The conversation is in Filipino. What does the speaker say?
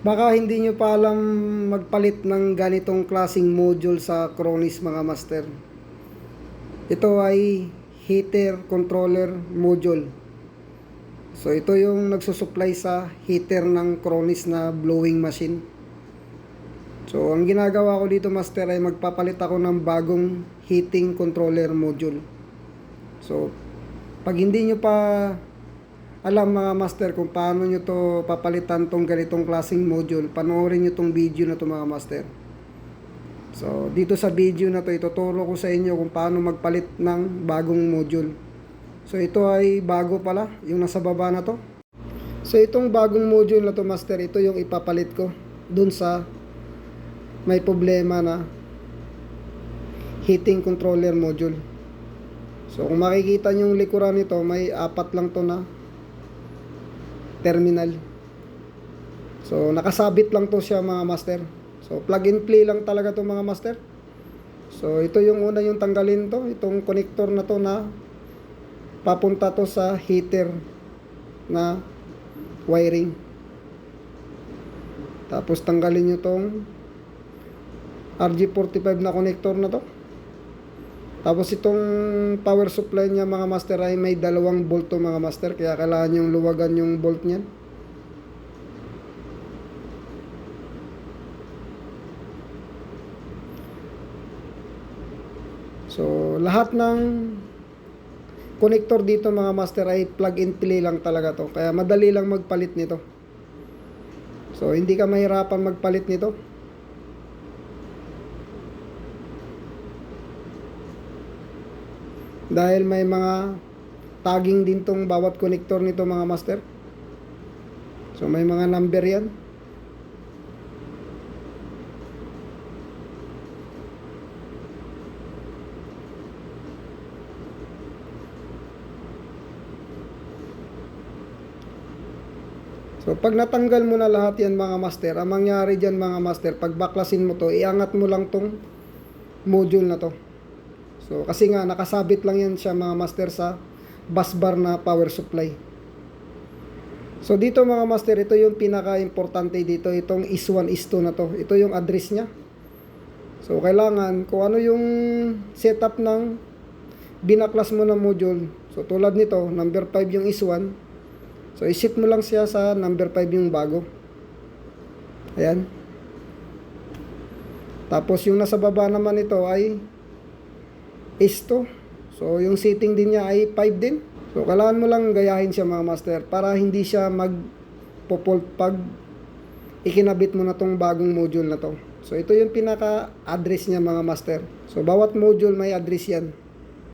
Baka hindi nyo pa alam magpalit ng ganitong klaseng module sa Kronis mga master. Ito ay heater controller module. So ito yung nagsusupply sa heater ng Kronis na blowing machine. So ang ginagawa ko dito master ay magpapalit ako ng bagong heating controller module. So pag hindi nyo pa alam mga master kung paano nyo to papalitan tong ganitong klaseng module, panoorin nyo tong video na to mga master. So dito sa video na to, ituturo ko sa inyo kung paano magpalit ng bagong module. So ito ay bago pala, yung nasa baba na to. So itong bagong module na to master, ito yung ipapalit ko dun sa may problema na heating controller module. So kung makikita nyo yung likuran nito, may apat lang to na terminal. So nakasabit lang to siya mga master. So plug and play lang talaga to mga master. So ito yung una yung tanggalin to, itong connector na to na papunta to sa heater na wiring. Tapos tanggalin nyo tong RG45 na connector na to. Tapos itong power supply niya mga master ay may 2 bolt to mga master, kaya kailangan yung luwagan yung bolt niyan. So lahat ng connector dito mga master ay plug and play lang talaga to, kaya madali lang magpalit nito. So hindi ka mahirapan magpalit nito. Dahil may mga tagging din tong bawat connector nito mga master. So may mga number yan. So pag natanggal mo na lahat yan mga master, ang mangyari dyan mga master, pag baklasin mo to, iangat mo lang tong module na to. So kasi nga nakasabit lang yan siya mga master sa busbar na power supply. So dito mga master, ito yung pinaka-importante dito, itong is1 is2 na to. Ito yung address niya. So kailangan kung ano yung setup ng binaklas mo na module. So tulad nito, number 5 yung is1. So isit mo lang siya sa number 5 yung bago. Ayan. Tapos yung nasa baba naman ito ay is2. So yung setting din niya ay 5 din. So kailangan mo lang gayahin siya mga master para hindi siya mag-fault pag ikinabit mo na tong bagong module na to. So ito yung pinaka-address niya mga master. So bawat module may address yan.